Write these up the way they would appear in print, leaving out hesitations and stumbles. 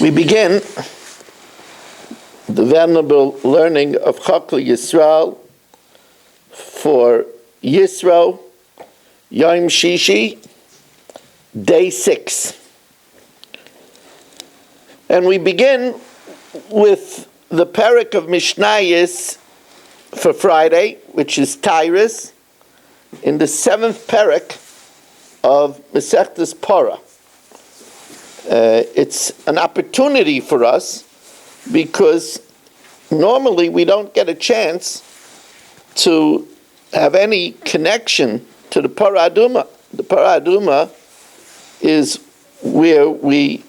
We begin the venerable learning of Chok Yisro for Yisro, Yom Shishi, day 6. And we begin with the parak of Mishnayos for Friday, which is Tyrus, in the 7th parak of Masechtas Parah. It's an opportunity for us because normally we don't get a chance to have any connection to the Parah Aduma. The Parah Aduma is where we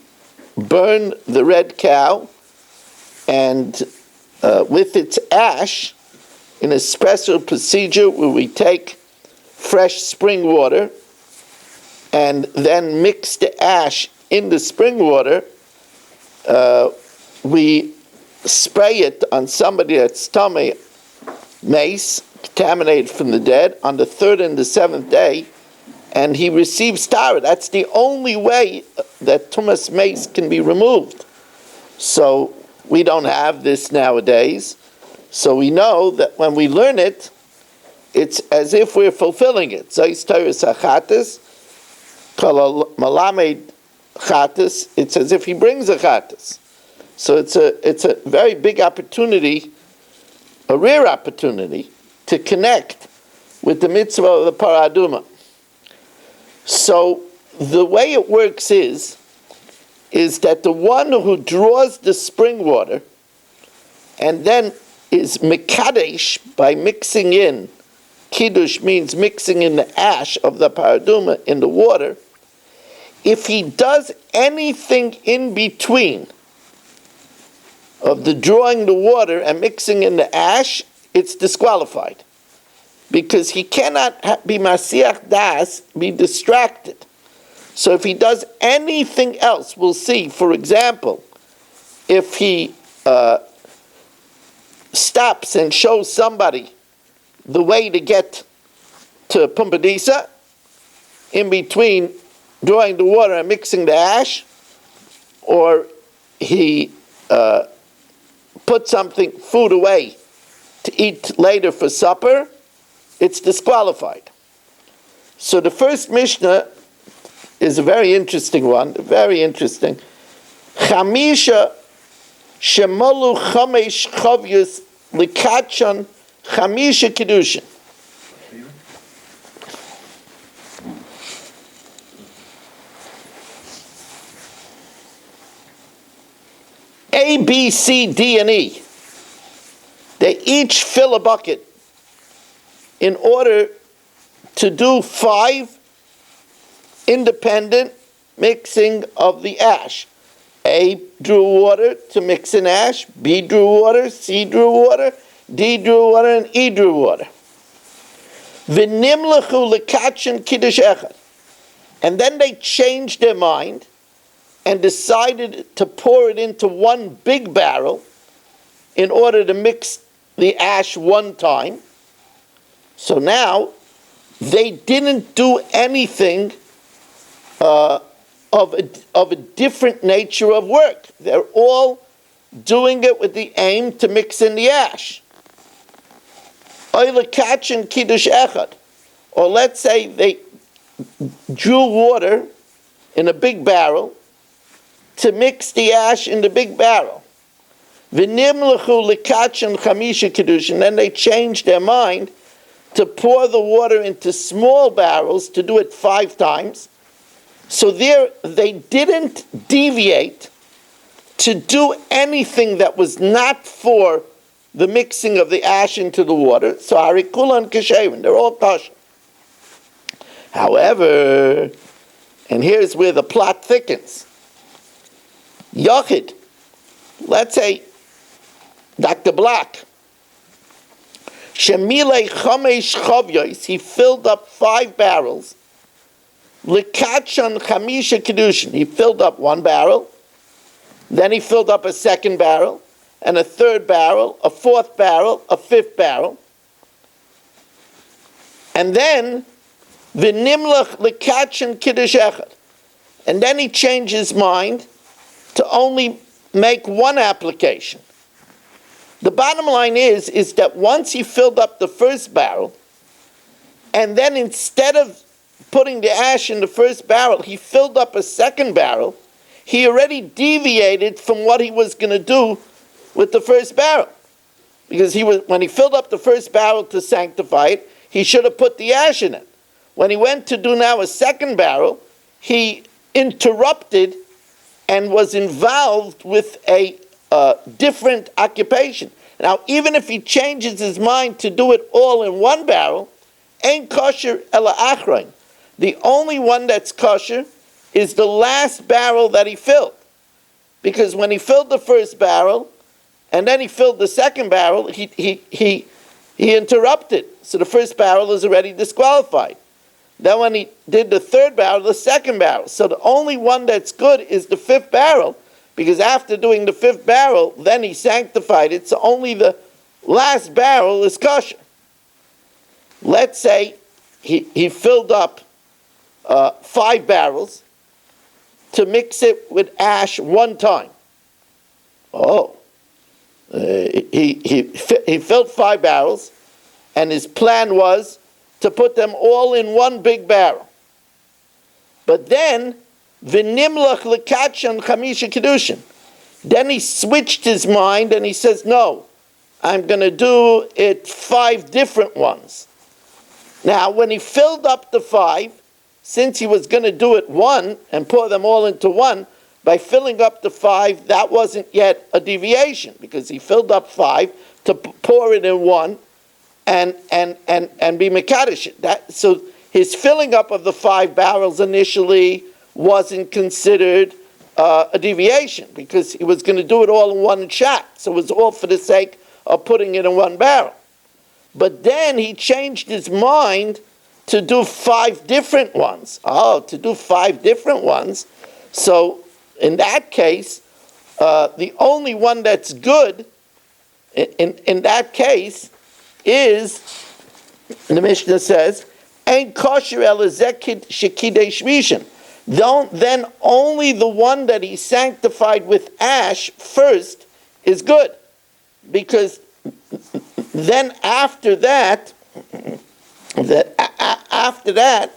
burn the red cow and with its ash in a special procedure where we take fresh spring water and then mix the ash in the spring water. We spray it on somebody that's tummy mace, contaminated from the dead, on the 3rd and the 7th day, and he receives tara. That's the only way that tumas mace can be removed. So we don't have this nowadays. So we know that when we learn it, it's as if we're fulfilling it. Zayis Tyrus HaChatas, Kol Malamed Chatas, it's as if he brings a Chatas. So it's a very big opportunity, a rare opportunity, to connect with the mitzvah of the Parah Aduma. So the way it works is that the one who draws the spring water and then is mekadesh by mixing in, kiddush means mixing in the ash of the Parah Aduma in the water. If he does anything in between of the drawing the water and mixing in the ash, it's disqualified. Because he cannot be masiach das, be distracted. So if he does anything else, we'll see, for example, if he stops and shows somebody the way to get to Pumpadisa, in between drawing the water and mixing the ash, or he put food away to eat later for supper, it's disqualified. So the first Mishnah is a very interesting one, very interesting. Chamisha shemalu chamesh chavyus likachon chamisha kiddushin. A, B, C, D, and E. They each fill a bucket in order to do 5 independent mixing of the ash. A drew water to mix in ash, B drew water, C drew water, D drew water, and E drew water. V'nimlechu lekatchen kiddush echad. And then they changed their mind and decided to pour it into one big barrel in order to mix the ash one time. So now they didn't do anything of a different nature of work. They're all doing it with the aim to mix in the ash. Oilakachin kiddush echad. Or let's say they drew water in a big barrel to mix the ash in the big barrel. V'nimlechu lekachin chamisha kiddush. And then they changed their mind to pour the water into small barrels to do it 5 times. So there, they didn't deviate to do anything that was not for the mixing of the ash into the water. So harikulan keshavin, they're all kosher. However, and here's where the plot thickens. Yochid, let's say Dr. Black, Shemile Chamesh Chavyois, he filled up 5 barrels. Likachan Chamisha Kiddushin, he filled up 1 barrel. Then he filled up a 2nd barrel, and a 3rd barrel, a 4th barrel, a 5th barrel. And then V'nimlach Likachan Kiddush Echad. And then he changed his mind to only make one application. The bottom line is that once he filled up the first barrel, and then instead of putting the ash in the first barrel, he filled up a second barrel, he already deviated from what he was going to do with the first barrel. Because when he filled up the first barrel to sanctify it, he should have put the ash in it. When he went to do now a second barrel, he interrupted and was involved with a different occupation. Now, even if he changes his mind to do it all in one barrel, ain't kosher ela achrein. The only one that's kosher is the last barrel that he filled. Because when he filled the first barrel, and then he filled the second barrel, he interrupted. So the first barrel is already disqualified. Then when he did the third barrel, the second barrel. So the only one that's good is the fifth barrel, because after doing the fifth barrel, then he sanctified it, so only the last barrel is kosher. Let's say he filled up 5 barrels to mix it with ash one time. He filled 5 barrels, and his plan was to put them all in one big barrel. But then, v'nimlach l'kachan chamisha kedushin. Then he switched his mind and he says, no, I'm going to do it 5 different ones. Now, when he filled up the 5, since he was going to do it one and pour them all into one, by filling up the 5, that wasn't yet a deviation, because he filled up 5 to pour it in one and be mekadosh. So his filling up of the 5 barrels initially wasn't considered a deviation, because he was going to do it all in one shot. So it was all for the sake of putting it in one barrel. But then he changed his mind to do 5 different ones. To do 5 different ones. So in that case, the only one that's good in that case is, the Mishnah says, "Ein kosher el zekid shekidesh rishon." Then only the one that he sanctified with ash first is good, because then after that, after that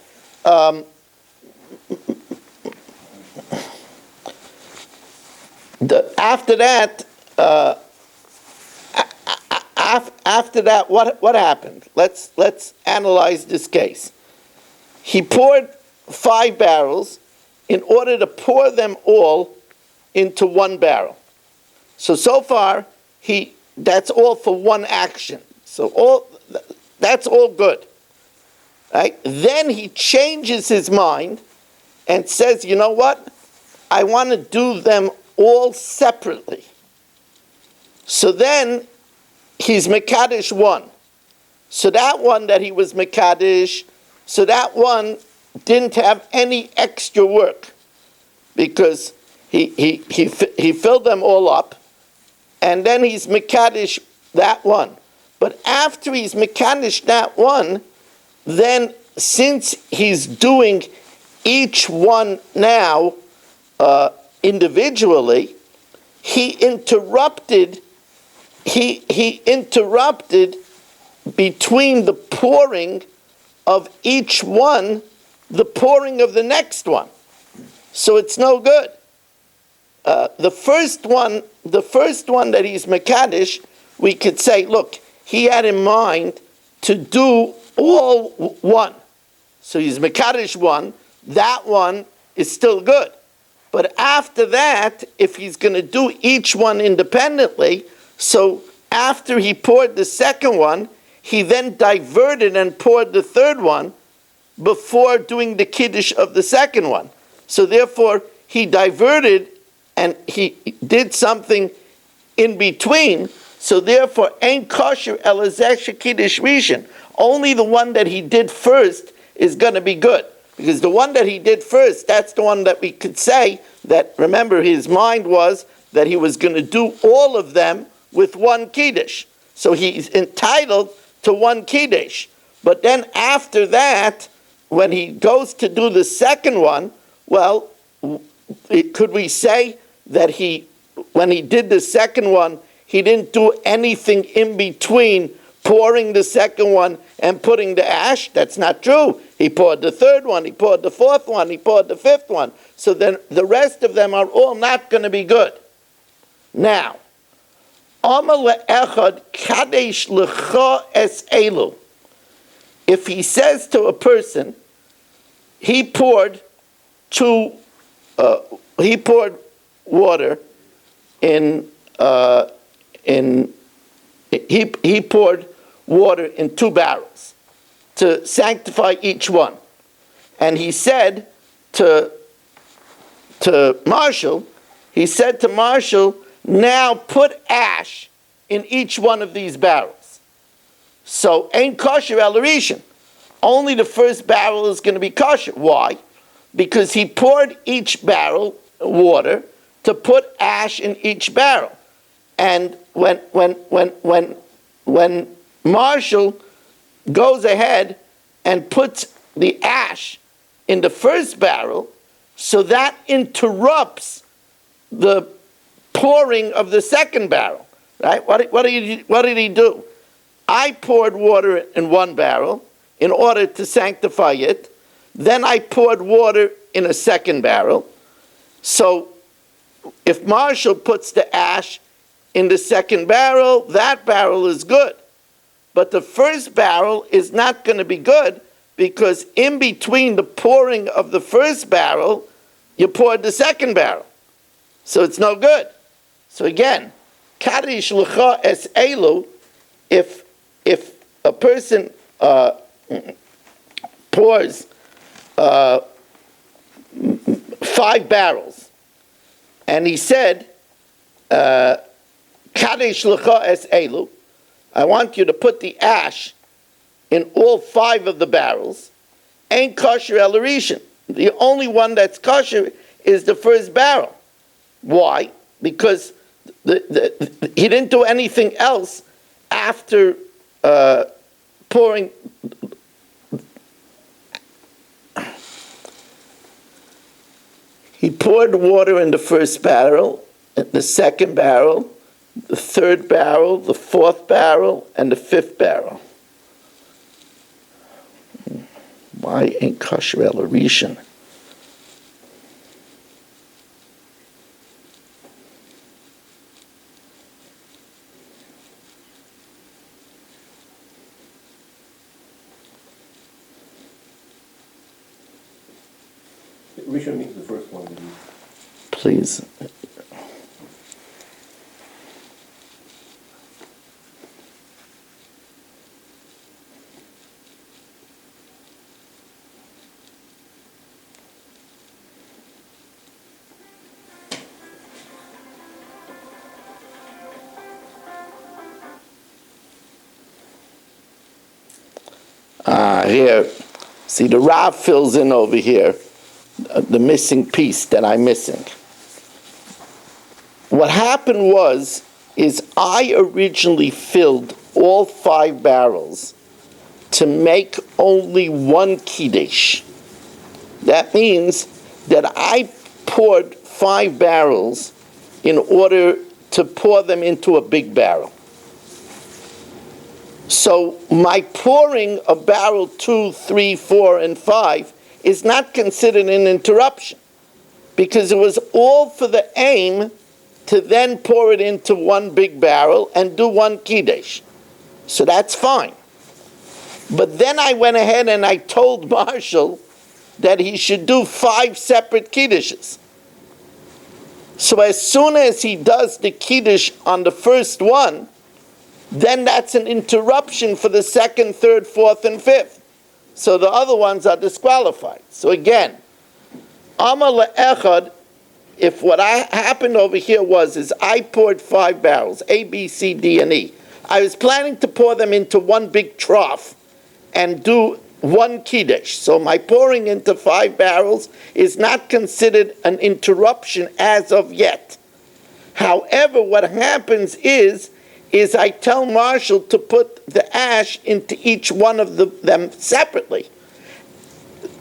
what happened? Let's analyze this case. He poured 5 barrels in order to pour them all into one barrel. So far, that's all for one action. That's all good. Right? Then he changes his mind and says, you know what? I want to do them all separately. So then he's Mekadesh one. So that one that he was Mekadesh, so that one didn't have any extra work, because he filled them all up, and then he's Mekadesh that one. But after he's Mekadesh that one, then since he's doing each one now individually, he interrupted between the pouring of each one, the pouring of the next one. So it's no good. The first one that he's Mekadesh, we could say, look, he had in mind to do all one. So he's Mekadesh one, that one is still good. But after that, if he's going to do each one independently, so after he poured the second one, he then diverted and poured the third one before doing the kiddush of the second one. So therefore, he diverted and he did something in between. So therefore, ain't kosher elazeh kiddush rishon. Only the one that he did first is going to be good. Because the one that he did first, that's the one that we could say that, remember, his mind was that he was going to do all of them with one kiddush. So he's entitled to one kiddush. But then after that, when he goes to do the second one, well, could we say that when he did the second one, he didn't do anything in between pouring the second one and putting the ash? That's not true. He poured the third one, he poured the fourth one, he poured the fifth one. So then the rest of them are all not going to be good. Now, Amar le'echad kadesh lecha es elu. If he says to a person, he poured water he poured water in 2 barrels to sanctify each one. And he said to Marshall, now put ash in each one of these barrels. So, ain't kosher el rishon. Only the first barrel is going to be kosher. Why? Because he poured each barrel water to put ash in each barrel. And when Marshall goes ahead and puts the ash in the first barrel, so that interrupts the pouring of the second barrel, right? What did he do? I poured water in 1 barrel in order to sanctify it. Then I poured water in a second barrel. So if Marshall puts the ash in the second barrel, that barrel is good. But the first barrel is not going to be good because in between the pouring of the first barrel, you poured the second barrel. So it's no good. So again, Kadish L'cha Es Elu, if a person pours 5 barrels, and he said, Kadesh L'cha Es Elu, I want you to put the ash in all 5 of the barrels, ain't kosher el rishon. The only one that's kosher is the first barrel. Why? Because he didn't do anything else after pouring. He poured water in the first barrel, the second barrel, the third barrel, the fourth barrel, and the fifth barrel. Why ain't kosher el rishon? Rishon means the first one. Please. Here. See, the Rav fills in over here the missing piece that I'm missing. What happened is I originally filled all 5 barrels to make only 1 kiddush. That means that I poured 5 barrels in order to pour them into a big barrel. So my pouring of barrel 2, 3, 4, and 5 is not considered an interruption because it was all for the aim to then pour it into 1 big barrel and do 1 kiddush. So that's fine. But then I went ahead and I told Marshall that he should do 5 separate kiddushes. So as soon as he does the kiddush on the first one, then that's an interruption for the second, third, fourth, and fifth. So the other ones are disqualified. So again, Amar le'echad, if what happened over here is I poured 5 barrels, A, B, C, D, and E. I was planning to pour them into 1 big trough and do 1 kiddush. So my pouring into 5 barrels is not considered an interruption as of yet. However, what happens is I tell Marshall to put the ash into each one of them separately.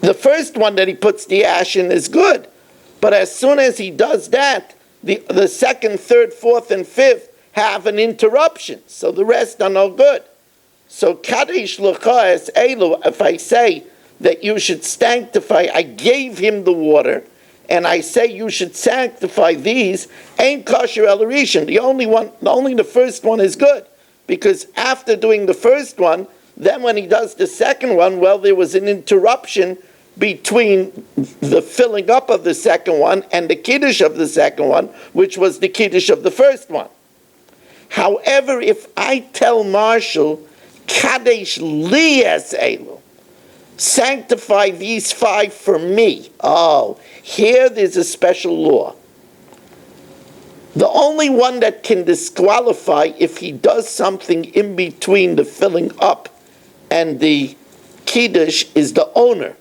The first one that he puts the ash in is good, but as soon as he does that, the second, third, fourth, and fifth have an interruption, so the rest are no good. So Kadesh L'cha es elu, if I say that you should sanctify, I gave him the water, and I say you should sanctify these, ain't kosher el rishon. Only the first one is good, because after doing the first one, then when he does the second one, well, there was an interruption between the filling up of the second one and the kiddush of the second one, which was the kiddush of the first one. However, if I tell Marshall, Kadesh li es elu, sanctify these 5 for me. Oh, here there's a special law. The only one that can disqualify if he does something in between the filling up and the kiddush is the owner.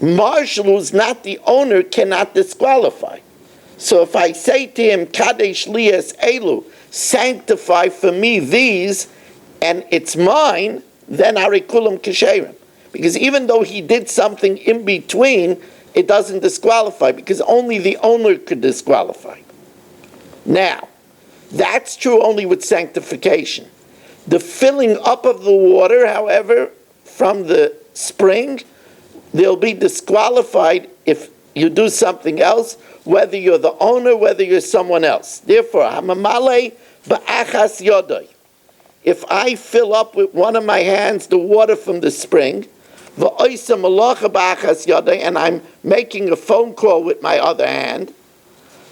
Marshall, who's not the owner, cannot disqualify. So if I say to him, Kadesh li es elu, sanctify for me these, and it's mine, then arikulam kesherim. Because even though he did something in between, it doesn't disqualify, because only the owner could disqualify. Now, that's true only with sanctification. The filling up of the water, however, from the spring, they'll be disqualified if you do something else, whether you're the owner, whether you're someone else. Therefore, hamamale ba'achas yodai. If I fill up with one of my hands the water from the spring, v'oisa malacha ba'achas yodai, and I'm making a phone call with my other hand,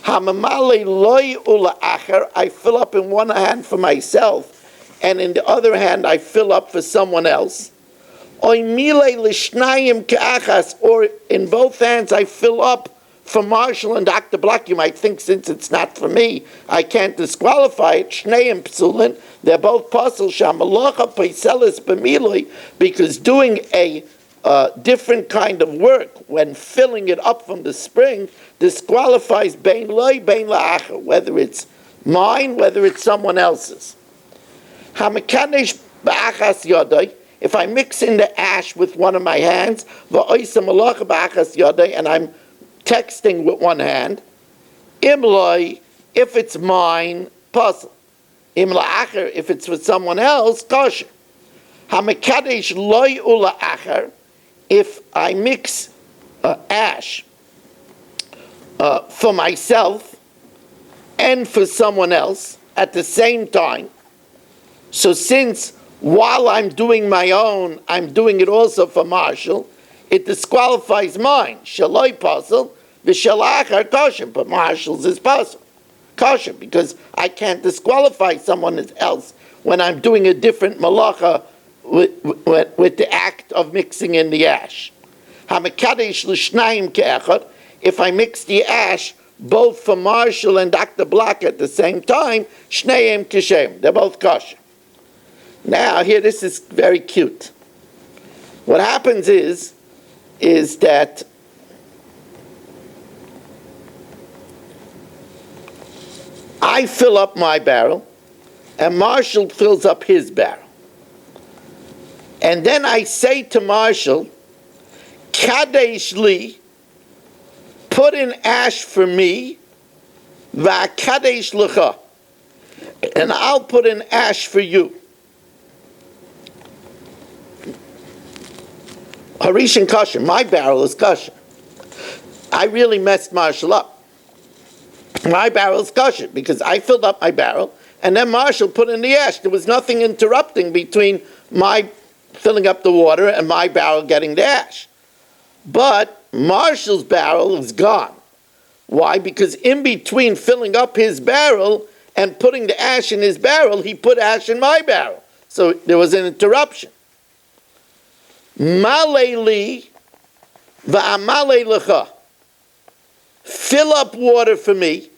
hamamale loy ula acher, I fill up in one hand for myself, and in the other hand I fill up for someone else. Or in both hands I fill up for Marshall and Dr. Black. You might think since it's not for me, I can't disqualify it. Shneim psulin, they're both pasul shamalacha paiselis b'miloi, because doing a different kind of work when filling it up from the spring disqualifies bein loy, bein la'acher, whether it's mine, whether it's someone else's. Hamakanesh ba'achas yodai, if I mix in the ash with one of my hands, and I'm texting with one hand, imloi, if it's mine, puzzle. Imla acher, if it's with someone else, kosher. Hamekadesh loy ula acher, if I mix ash for myself and for someone else at the same time, so since while I'm doing my own, I'm doing it also for Marshall, it disqualifies mine. Shaloi puzzle, v'shalachar kosher, but Marshall's is puzzle. Kosher, because I can't disqualify someone else when I'm doing a different malacha with the act of mixing in the ash. Hamakadesh l'shnayim ke'echad, if I mix the ash both for Marshall and Dr. Black at the same time, shneim kishem, they're both kosher. Now, here, this is very cute. What happens is that I fill up my barrel, and Marshall fills up his barrel. And then I say to Marshall, Kadesh li, put in ash for me, va'kadesh l'cha, and I'll put in ash for you. Harishan kosher, my barrel is kosher. I really messed Marshall up. My barrel is kosher because I filled up my barrel and then Marshall put in the ash. There was nothing interrupting between my filling up the water and my barrel getting the ash. But Marshall's barrel is gone. Why? Because in between filling up his barrel and putting the ash in his barrel, he put ash in my barrel. So there was an interruption. Maleli va'amale lecha. Fill up water for me,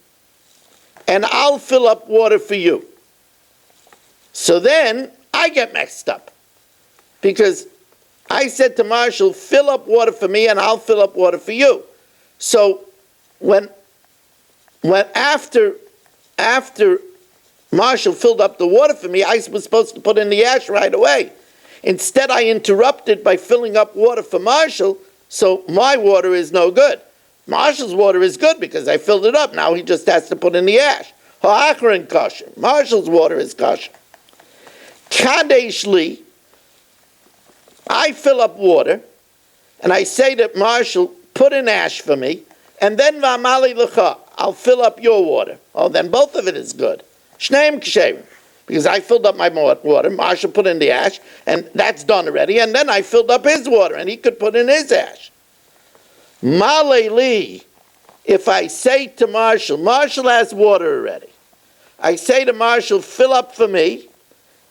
and I'll fill up water for you. So then I get messed up, because I said to Marshall, fill up water for me, and I'll fill up water for you. So when after Marshall filled up the water for me, I was supposed to put in the ash right away. Instead, I interrupted by filling up water for Marshall, so my water is no good. Marshall's water is good because I filled it up. Now he just has to put in the ash. Ha'achron kosher. Marshall's water is kosher. Kadesh li, I fill up water, and I say to Marshall, put in ash for me, and then v'amali l'cha, I'll fill up your water. Oh, then both of it is good. Shneim ksherim, because I filled up my water, Marshall put in the ash, and that's done already, and then I filled up his water, and he could put in his ash. Male li, if I say to Marshall has water already, I say to Marshall, fill up for me,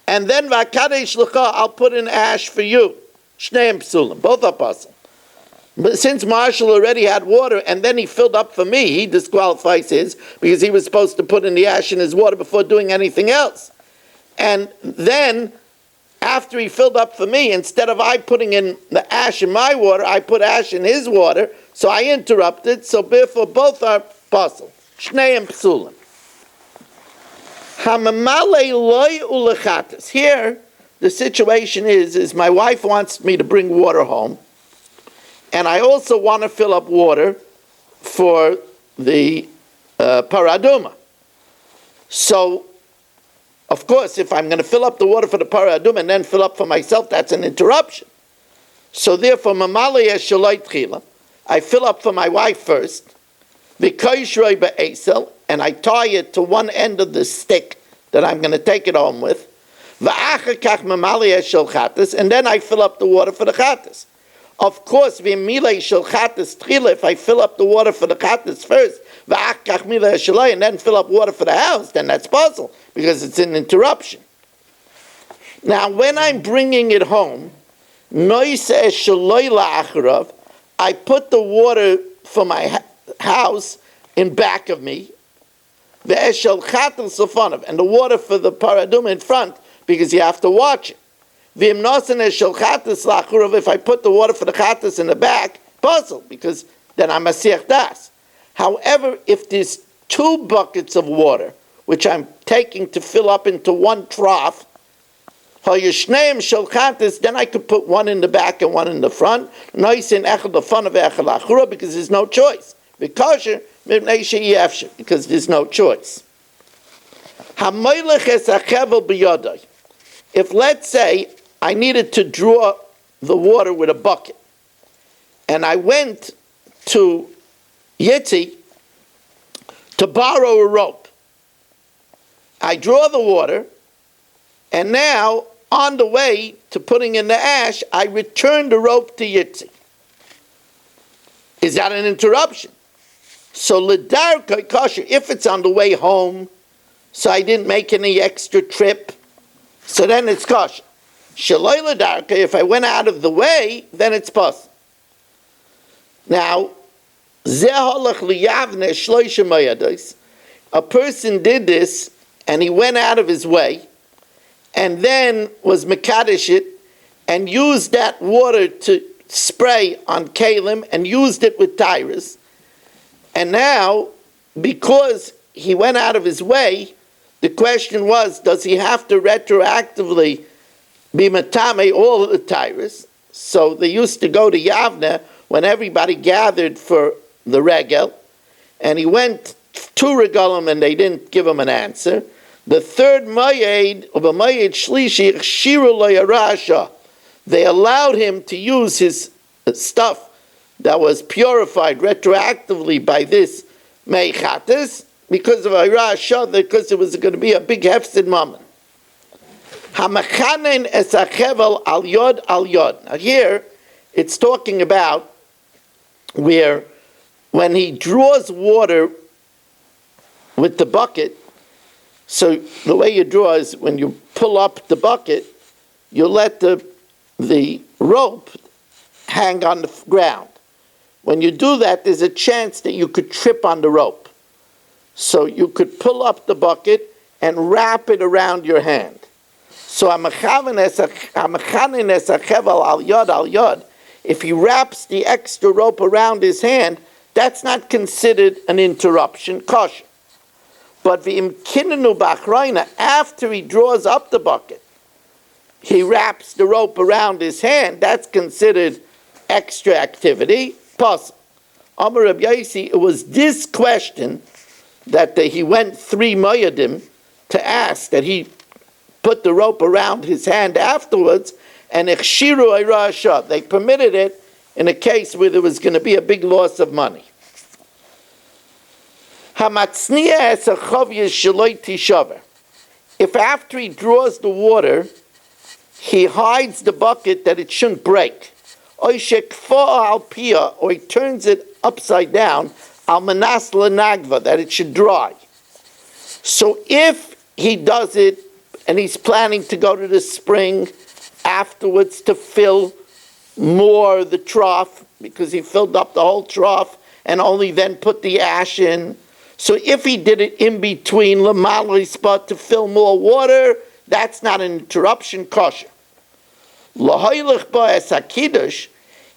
and then v'akadesh l'cha, I'll put in ash for you. Shneim psulim, both are possible. But since Marshall already had water and then he filled up for me, he disqualifies his because he was supposed to put in the ash in his water before doing anything else. And then, after he filled up for me, instead of I putting in the ash in my water, I put ash in his water, so I interrupted, so therefore both are possible. Shneim psulim. Hamamale loy ulechatas. Here, the situation is my wife wants me to bring water home, and I also want to fill up water for the paraduma. So, of course, if I'm going to fill up the water for the paraduma and then fill up for myself, that's an interruption. So therefore, mamale shaloi tchila, I fill up for my wife first, v'koishroi ba'esel, and I tie it to one end of the stick that I'm going to take it home with, v'achar kach mamale shel chatas, and then I fill up the water for the chatas. Of course, if I fill up the water for the chatas first, and then fill up water for the house, then that's possible, because it's an interruption. Now, when I'm bringing it home, I put the water for my house in back of me, and the water for the paradum in front, because you have to watch it. If I put the water for the chatas in the back, puzzle, because then I'm masiach das. However, if there's 2 buckets of water, which I'm taking to fill up into one trough, then I could put one in the back and one in the front, because there's no choice. Because there's no choice. If, let's say, I needed to draw the water with a bucket, and I went to Yitzi to borrow a rope. I draw the water, and now, on the way to putting in the ash, I return the rope to Yitzi. Is that an interruption? So, l'darka kosher, if it's on the way home, so I didn't make any extra trip, so then it's kosher. Shaloi l'darka, if I went out of the way, then it's possible. Now, a person did this, and he went out of his way, and then was mekadesh it, and used that water to spray on kalim, and used it with tyrus. And now, because he went out of his way, the question was, does he have to retroactively be matame all the tyrus? So they used to go to Yavne when everybody gathered for the regel, and he went 2 regalim and they didn't give him an answer. The third mayed, or the mayed shlishi, shiru lo yarasha, they allowed him to use his stuff that was purified retroactively by this meichatis, because of Irasha, because it was going to be a big hefsid moment. Hamachanen esachevel al yod al yod. Now here, it's talking about where when he draws water with the bucket, so the way you draw is when you pull up the bucket, you let the rope hang on the ground. When you do that, there's a chance that you could trip on the rope. So you could pull up the bucket and wrap it around your hand. So if he wraps the extra rope around his hand, that's not considered an interruption, kosher. But after he draws up the bucket, he wraps the rope around his hand, that's considered extra activity, possible. Amar Reb Yaisi, it was this question that he went 3 moyadim to ask, that he put the rope around his hand afterwards, and ichshiru eira hashav. They permitted it in a case where there was going to be a big loss of money. Hamatzniya es a chavya sheloi tishaver. If after he draws the water, he hides the bucket that it shouldn't break, or he turns it upside down, al manas lenagva, that it should dry. So if he does it and he's planning to go to the spring afterwards to fill more the trough, because he filled up the whole trough and only then put the ash in. So if he did it in between Lamali spot to fill more water, that's not an interruption, kosher. Lahoylech ba'es hakidush,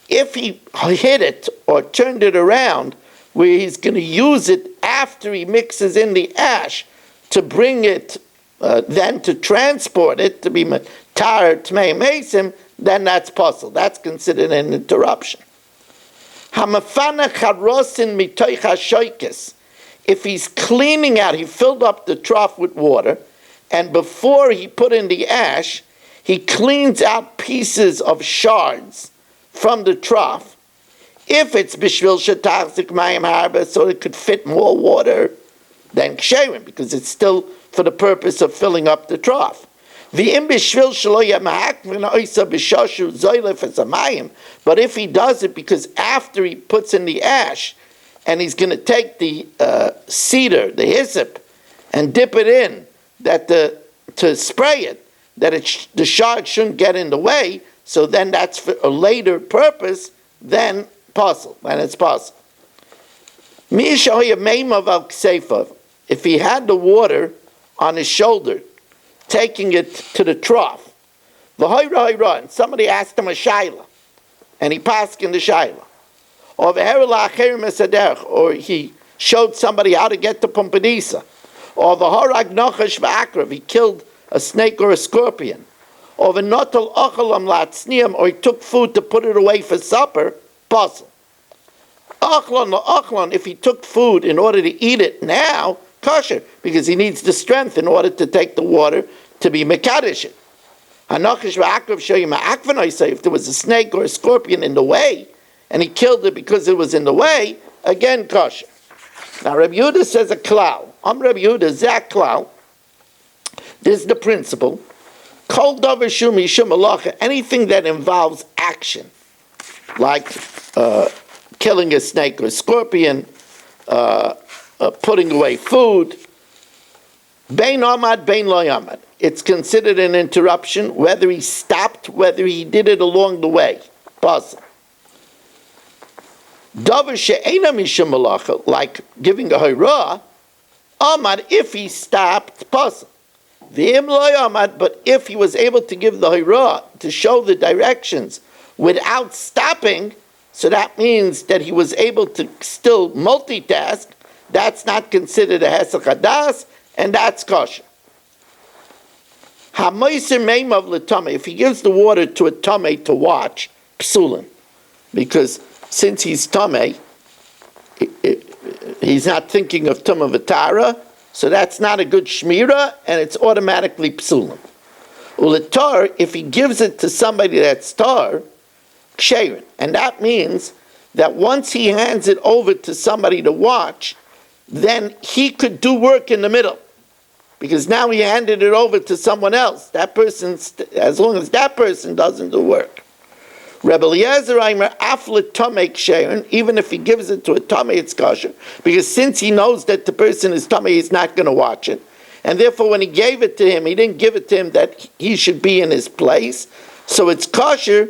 if he hit it or turned it around, where he's going to use it after he mixes in the ash to bring it, then to transport it, to be matar tmei mesim, then that's possible. That's considered an interruption. Hamafana charosin mitoich hashoikes. If he's cleaning out, he filled up the trough with water, and before he put in the ash, he cleans out pieces of shards from the trough. If it's bishvil shetachzik mayim harba, so it could fit more water, then ksherim, because it's still for the purpose of filling up the trough. But if he does it because after he puts in the ash, and he's going to take the cedar, the hyssop, and dip it in, to spray it, that the shard shouldn't get in the way, so then that's for a later purpose, then possible, then it's possible. If he had the water on his shoulder, taking it to the trough, and somebody asked him a shaila, and he passed in the shaila, or he showed somebody how to get to Pompadisa, or the harag nachash v'akrav, he killed a snake or a scorpion, or the notal achalam latzniam, or he took food to put it away for supper, possible. Achlan, if he took food in order to eat it now, kosher, because he needs the strength in order to take the water to be mekadesh it. Hanachash v'akrav shoyim ha'akvan, I say, if there was a snake or a scorpion in the way, and he killed it because it was in the way, again kosher. Now Rabbi Yehuda says a klal. Rabbi Yehuda, zak klal. This is the principle. Kol davar shu mishum malacha, anything that involves action, like killing a snake or a scorpion, putting away food, bein amad, bein lo amad. It's considered an interruption, whether he stopped, whether he did it along the way. Possible. Davar she'ena mishum malacha, like giving a hurrah, amad, if he stopped, possible. V'im lo amad, but if he was able to give the hurrah, to show the directions without stopping, so that means that he was able to still multitask, that's not considered a hesach hadas, and that's kosher. Ha'moiser meimav l'tamei, if he gives the water to a tamei to watch, psulin, because since he's tamei, he's not thinking of tumah v'tara, so that's not a good shmira, and it's automatically psulim. Uletar, if he gives it to somebody that's tar, ksherin, and that means that once he hands it over to somebody to watch, then he could do work in the middle, because now he handed it over to someone else. That person, as long as that person doesn't do work. Rebbe Eliezer Aimer afle tamei ksherin, even if he gives it to a tamei, it's kosher, because since he knows that the person is tamei, he's not going to watch it, and therefore when he gave it to him, he didn't give it to him that he should be in his place, so it's kosher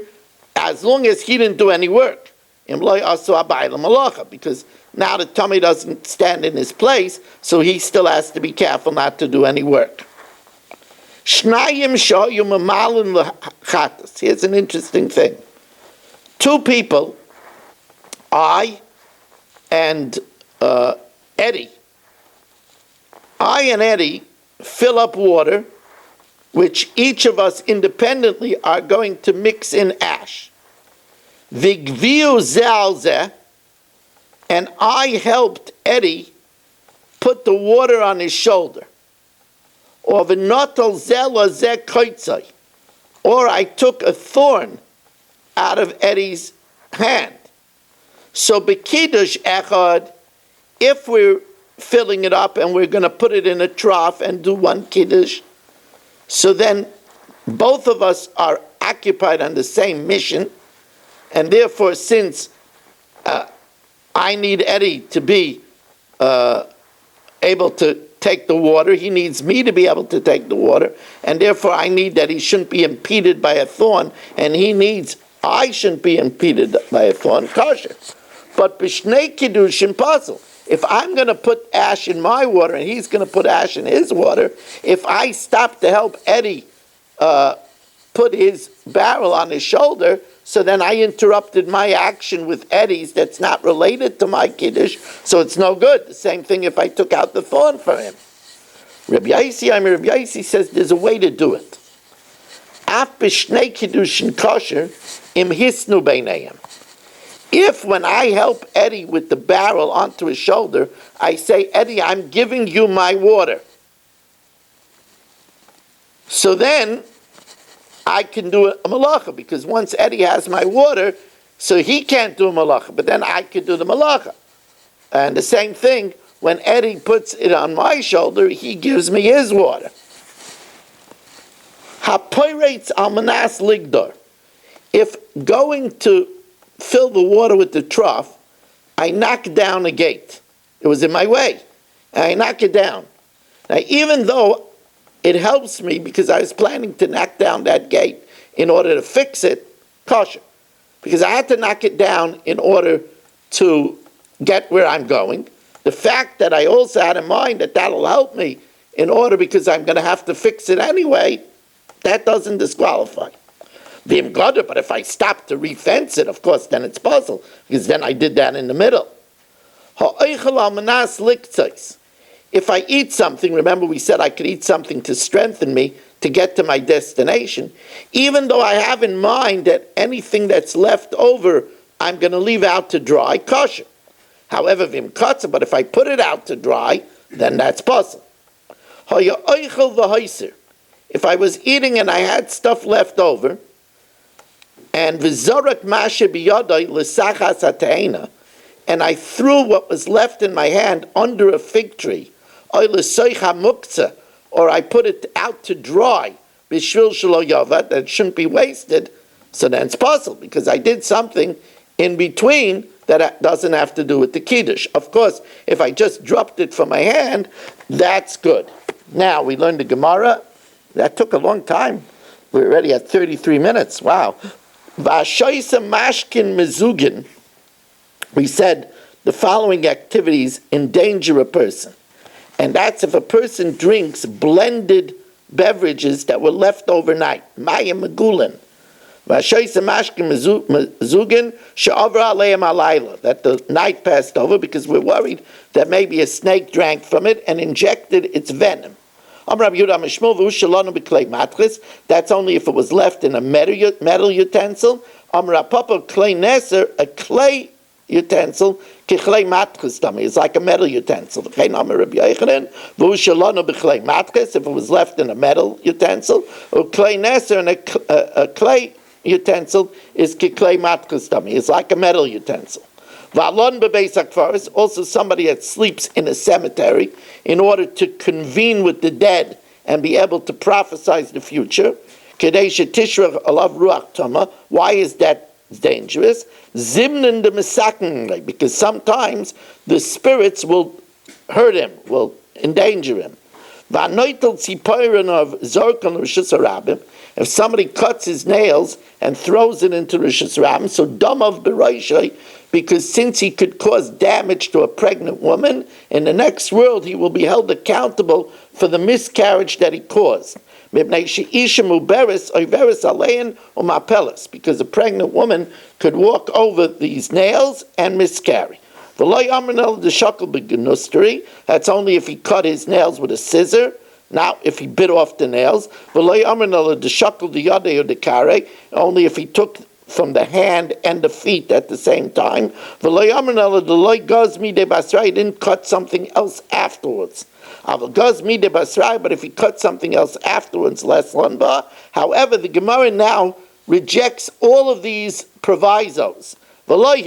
as long as he didn't do any work. Because now the tummy doesn't stand in his place, so he still has to be careful not to do any work. Here's an interesting thing. Two people, I and Eddie. I and Eddie fill up water, which each of us independently are going to mix in ash. Vigviu zalzeh, and I helped Eddie put the water on his shoulder, or v'notel zela zeh koitzai, or I took a thorn out of Eddie's hand. So b'kiddush echad, if we're filling it up and we're going to put it in a trough and do one kiddush, so then both of us are occupied on the same mission, and therefore since I need Eddie to be able to take the water, he needs me to be able to take the water, and therefore I need that he shouldn't be impeded by a thorn, and he needs I shouldn't be impeded by a thorn, kosher. But b'shnei kiddushin puzzle. If I'm going to put ash in my water and he's going to put ash in his water, if I stop to help Eddie put his barrel on his shoulder, so then I interrupted my action with Eddie's that's not related to my kiddush, so it's no good. The same thing if I took out the thorn for him. Rabbi Yaisi says there's a way to do it. Af b'shnei kiddushin kosher im hisnu beinayim. If when I help Eddie with the barrel onto his shoulder, I say, Eddie, I'm giving you my water. So then I can do a malacha, because once Eddie has my water, so he can't do a malacha, but then I can do the malacha. And the same thing, when Eddie puts it on my shoulder, he gives me his water. Hapoirates almanas ligdor. If going to fill the water with the trough, I knock down a gate. It was in my way. And I knock it down. Now, even though it helps me because I was planning to knock down that gate in order to fix it, kosher. Because I had to knock it down in order to get where I'm going. The fact that I also had in mind that that'll help me in order because I'm going to have to fix it anyway, that doesn't disqualify. But if I stop to re-fence it, of course, then it's puzzle, because then I did that in the middle. If I eat something, remember we said I could eat something to strengthen me to get to my destination, even though I have in mind that anything that's left over, I'm going to leave out to dry, kosher. However, but if I put it out to dry, then that's puzzle. If I was eating and I had stuff left over, and v'zorak mashe biyadai l'sachas hateina, and I threw what was left in my hand under a fig tree, or l'soicha muktzah, or I put it out to dry, b'shvil shelo yavad, that shouldn't be wasted, so then it's puzzle, because I did something in between that doesn't have to do with the kiddush. Of course, if I just dropped it from my hand, that's good. Now, we learned the Gemara. That took a long time. We're already at 33 minutes. Wow. Vashoisa mashkin mezugin. We said the following activities endanger a person. And that's if a person drinks blended beverages that were left overnight. Maya megulin. Vashoisa mashkin mezugin she'avra aleim alayla. That the night passed over because we're worried that maybe a snake drank from it and injected its venom. That's only if it was left in a metal utensil. A clay utensil, it's like a metal utensil. If it was left in a metal utensil, or clay neser, and a clay utensil is it's like a metal utensil. Also somebody that sleeps in a cemetery in order to convene with the dead and be able to prophesy the future. Why is that dangerous? Because sometimes the spirits will hurt him, will endanger him. If somebody cuts his nails and throws it into Rishus Rabim, so dam of Bereishai, because since he could cause damage to a pregnant woman, in the next world he will be held accountable for the miscarriage that he caused. Because a pregnant woman could walk over these nails and miscarry. That's only if he cut his nails with a scissor, not if he bit off the nails. Only if he took from the hand and the feet at the same time. He didn't cut something else afterwards. But if he cut something else afterwards, less lanba. However, the Gemara now rejects all of these provisos. Even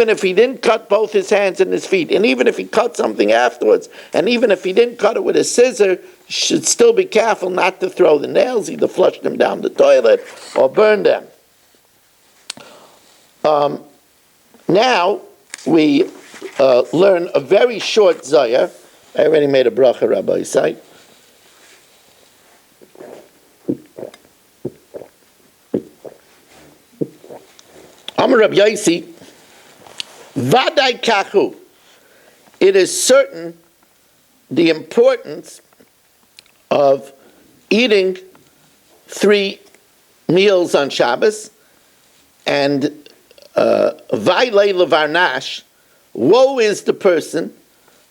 if he didn't cut both his hands and his feet, and even if he cut something afterwards, and even if he didn't cut it with a scissor, should still be careful not to throw the nails, either flush them down the toilet or burn them. Now we learn a very short zayar. I already made a bracha, Rabbi Isai. Amar Rabbi Yaisi, Vadai Kachu. It is certain the importance of eating 3 meals on Shabbos, and Vailei Levarnash, woe is the person,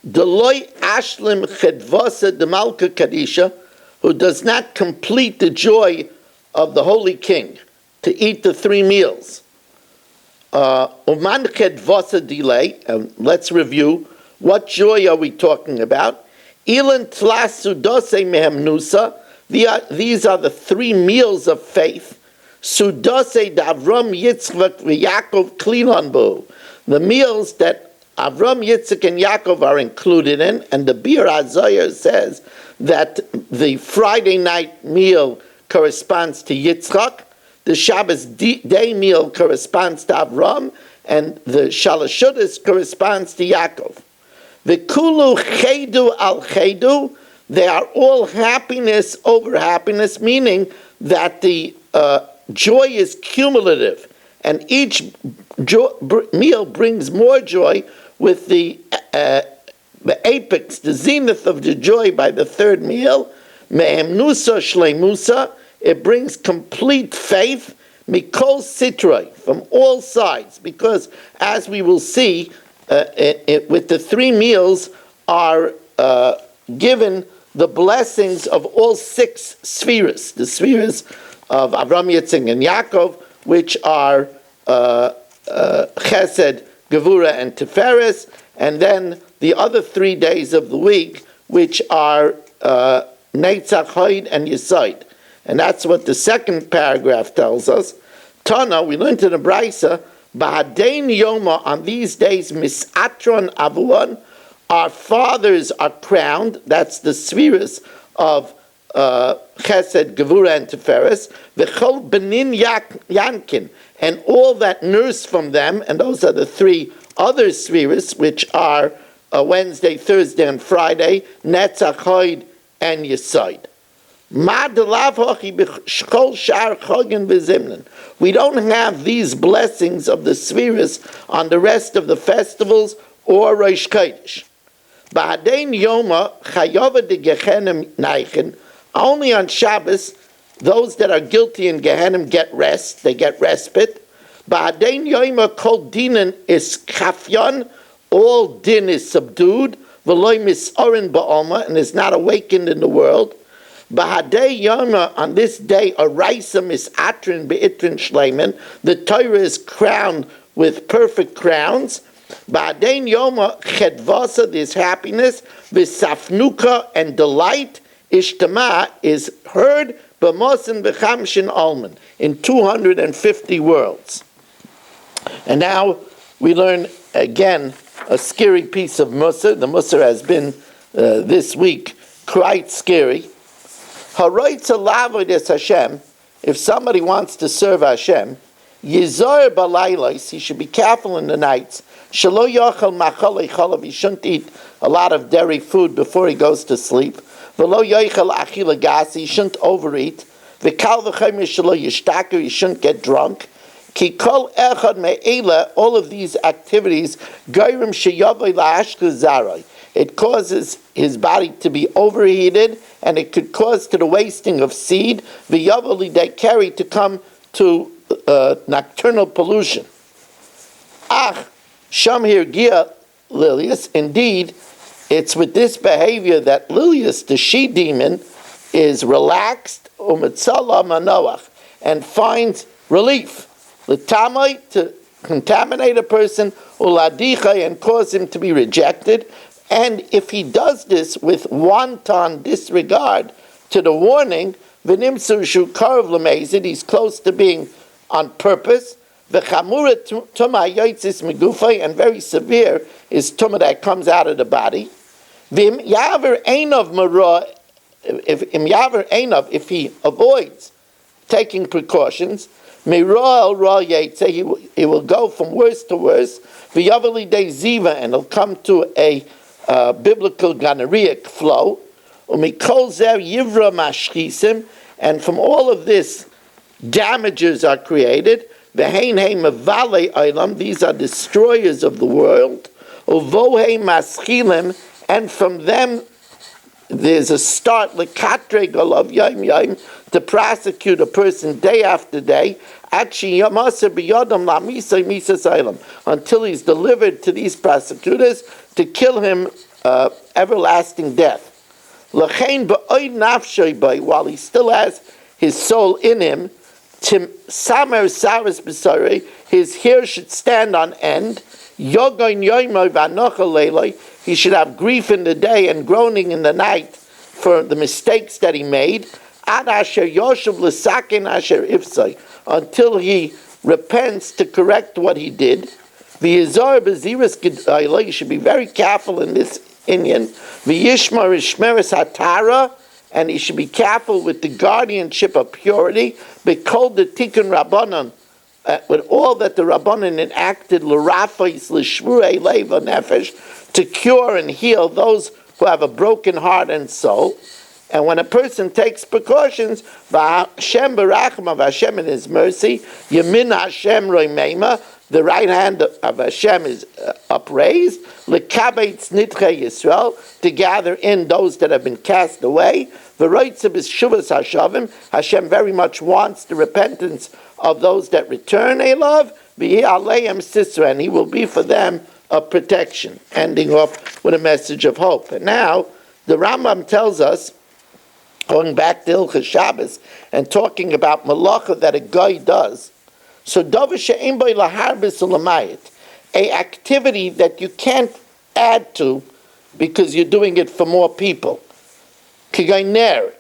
Deloi Ashlim Chedvasa Demalka Kadisha, who does not complete the joy of the Holy King to eat the 3 meals. Uman Chedvasa delay, let's review. What joy are we talking about? Ilan Tlas Sudose Mehem Nusa, these are the 3 meals of faith. Sudose Davram Yitzchak v'Yakov Klilanbu, the meals that Avram, Yitzchak, and Yaakov are included in, and the Bir HaZayar says that the Friday night meal corresponds to Yitzchak, the Shabbos day meal corresponds to Avram, and the Shalashudas corresponds to Yaakov. The Kulu Chedu al Chedu, they are all happiness over happiness, meaning that the joy is cumulative, and each meal brings more joy, with the apex, the zenith of the joy by the 3rd meal. Mehem Nusa Shleimusa, it brings complete faith, Mikol Sitroi, from all sides, because as we will see, with the 3 meals are given the blessings of all 6 spheres, the spheres of Avram, Yitzchak, and Yaakov, which are Chesed, Gevura, and Tiferes, and then the other 3 days of the week, which are Neitzach, Hoid, and Yisoid. And that's what the 2nd paragraph tells us. Tana, we learned in the Braisa, Ba'adein Yoma, on these days, Misatron Avuan, our fathers are crowned, that's the spheres of Chesed, Gevura, and Tiferes, V'chol Benin Yankin, and all that nurse from them, and those are the 3 other spheres, which are Wednesday, Thursday, and Friday, Netzach, Hoid, and Yisoid. We don't have these blessings of the spheres on the rest of the festivals or Rosh Chodesh. Only on Shabbos, those that are guilty in Gehenna get rest, they get respite. Ba'adein yoima kol dinan is kafyan, all din is subdued, v'loy misorin ba'alma, and is not awakened in the world. Ba'adei yoma, on this day, a raisa misatrin be'itrin shleimen, the Torah is crowned with perfect crowns. Ba'adein yoma chedvasa, there's happiness, v'safnuka, and delight, ishtama, is heard, b'mosin v'chamshin alman, in 250 worlds. And now we learn again a scary piece of Musar. The Musar has been this week quite scary. Hashem, if somebody wants to serve Hashem, Yizor balaylos, he should be careful in the nights. Shelo yochel machalei chalav, he shouldn't eat a lot of dairy food before he goes to sleep. V'lo yochel achila gas, he shouldn't overeat. V'kal v'chayim shelo yishtaker, he shouldn't get drunk. Ki kol echad me'ela, all of these activities, goyrim sheyavay la'ashka zaray. It causes his body to be overheated, and it could cause to the wasting of seed. V'yavali they carry to come to nocturnal pollution. Sham Hirgia Lilius, indeed, it's with this behavior that Lilius, the she demon, is relaxed, umitzala manoach, and finds relief. L'tamai, to contaminate a person, uladicha, and cause him to be rejected. And if he does this with wanton disregard to the warning, v'nimsu shu karov l'mezid, he's close to being on purpose. V'chamura tuma yotzis megufay, and very severe is tuma that comes out of the body. V'im yaver einov marah, if he avoids taking precautions, Me'ro'el ra yetze, he will go from worse to worse. V'yavali de ziva, and he'll come to a biblical gonorrheic flow. U'mikol zer yivra mashchisim, and from all of this, damages are created. V'hein heim mevale olam, these are destroyers of the world. Uvohei maschilim, and from them there's a start lekatre golav yom yom, to prosecute a person day after day, until he's delivered to these prosecutors to kill him everlasting death. While he still has his soul in him, his hair should stand on end. He should have grief in the day and groaning in the night for the mistakes that he made, until he repents to correct what he did. You should be very careful in this inyan. And he should be careful with the guardianship of purity. With all that the Rabbanan enacted, to cure and heal those who have a broken heart and soul. And when a person takes precautions, Hashem barachim of Hashem in His mercy, Yamin Hashem roimeima, the right hand of Hashem is upraised, lekabetz nitchei Yisrael, to gather in those that have been cast away. V'roitze b'shuvas hashavim, Hashem very much wants the repentance of those that return. Elav v'hi aleim sisra, and He will be for them a protection. Ending off with a message of hope. And now the Rambam tells us, going back to Hilchos Shabbos and talking about malacha that a guy does. So davar she'ein bo laharbis ulamayit, a activity that you can't add to because you're doing it for more people. Kigainer,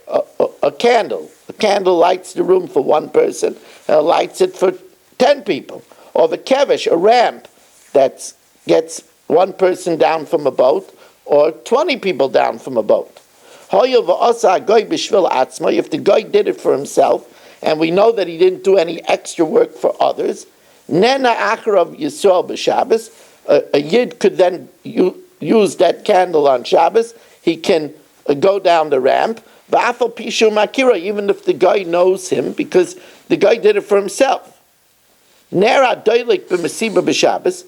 a candle. A candle lights the room for one person, lights it for 10 people. Or the kevish, a ramp that gets one person down from a boat, or 20 people down from a boat. If the guy did it for himself, and we know that he didn't do any extra work for others, Nena Acharav Yisro b'Shabbos, a Yid could then use that candle on Shabbos. He can go down the ramp, Ba'afal Pishu Makira, even if the guy knows him, because the guy did it for himself. Nera Doilik b'Mesiba b'Shabbos,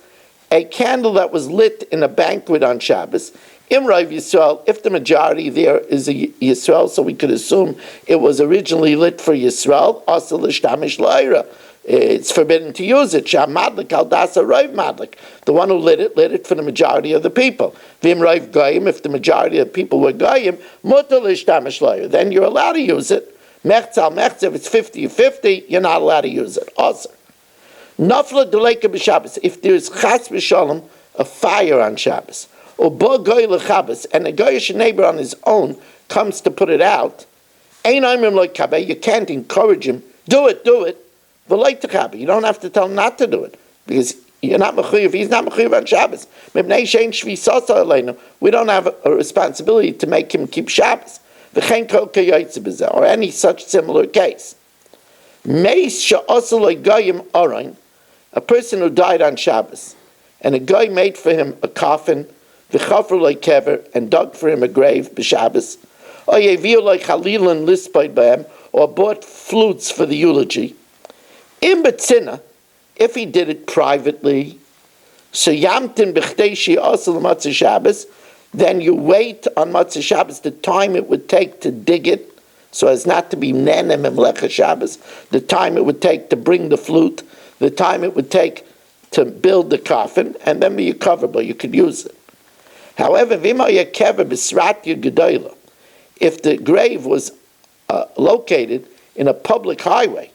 a candle that was lit in a banquet on Shabbos. Imrav Yisrael, if the majority there is a Yisrael, so we could assume it was originally lit for Yisrael, Asal Ishtamish Laira. It's forbidden to use it. Sham Madlik Al Dasa Rav Madlik. The one who lit it for the majority of the people. Vim Rav Goyim, if the majority of the people were Goyim, Mutal Ishtamish Laira, then you're allowed to use it. Mechzal Mechz, if it's 50-50, you're not allowed to use it. Also. Nafla Duleka b'Shabbos, if there's Chas b'Shalom, a fire on Shabbos. Or bo goy lechabes, and a goyish neighbor on his own comes to put it out, ein oimrim lo kabe, you can't encourage him, do it, v'lo techabe, you don't have to tell him not to do it, because you're not mechuyev, he's not mechuyev on Shabbos. Mibnei shein shvisasa aleinu, we don't have a responsibility to make him keep Shabbos, v'chein kol kayotze b'zeh, or any such similar case. Meis she'osu lo goyim orain, a person who died on Shabbos, and a guy made for him a coffin, v'chafru loy kever, and dug for him a grave b'Shabbos, or yeviu loy chalilan lispayed b'hem, or bought flutes for the eulogy. In betzina, if he did it privately, so yamtin b'chtei she'asel matzah Shabbos, then you wait on matzah Shabbos the time it would take to dig it, so as not to be nenem emlecha Shabbos, the time it would take to bring the flute, the time it would take to build the coffin, and then be coverable, you could use it. However, if the grave was located in a public highway,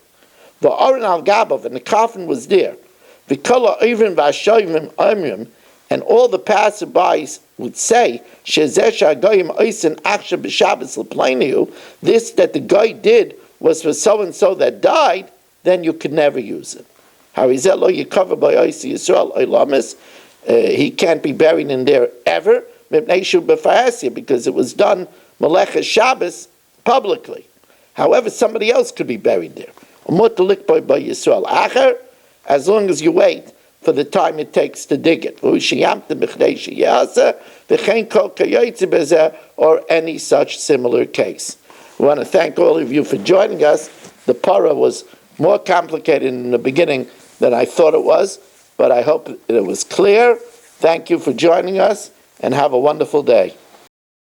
V'orin al gabav, and the coffin was there. V'kol ha'ivrim v'ashoyim omrim, and all the passerbys would say, Shezeh sha'goyim oisen achshav b'Shabbos l'pleinu, this that the guy did was for so-and-so that died, then you could never use it. Harizeh lo yikaver by oisi Yisrael oilamis, he can't be buried in there ever, because it was done Melechas Shabbos publicly. However, somebody else could be buried there. As long as you wait for the time it takes to dig it. Or any such similar case. We want to thank all of you for joining us. The para was more complicated in the beginning than I thought it was, but I hope it was clear. Thank you for joining us, and have a wonderful day.